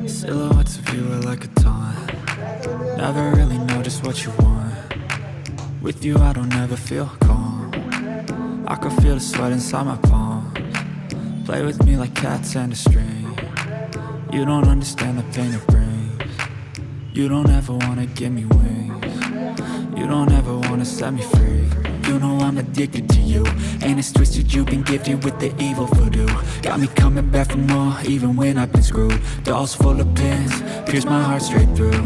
Silhouettes of you are like a taunt. Never really know just what you want. With you I don't ever feel calm. I can feel the sweat inside my palms. Play with me like cats and a string. You don't understand the pain it brings. You don't ever wanna give me wings. You don't ever wanna set me free. you know I'm addicted to you. And it's twisted, you've been gifted with the evil voodoo. Got me coming back for more, even when I've been screwed. Dolls full of pins, pierce my heart straight through.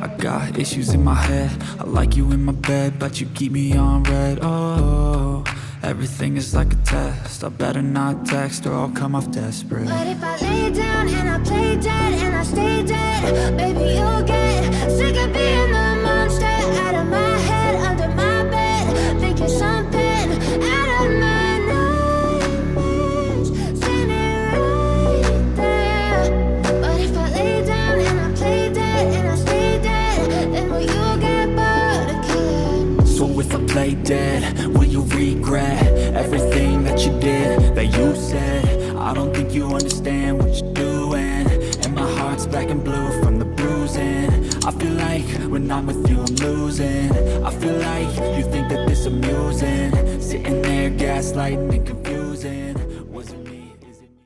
I got issues in my head, I like you in my bed, but you keep me on red. Oh, everything is like a test, I better not text or I'll come off desperate. But if I lay down and I play dead and I stay dead, baby, you'll get sick of being the monster out of my head, under my bed, thinking something out of my nightmares, standing right there. But if I lay down and I play dead and I stay dead, then will you get bored of killing? So if I play dead, will you regret everything that you did, that you said? I don't think you understand what you're doing, and my heart's black and blue from the bruising. I feel like when I'm with you I'm losing. I feel like you think that this amusing, sitting there gaslighting and confused.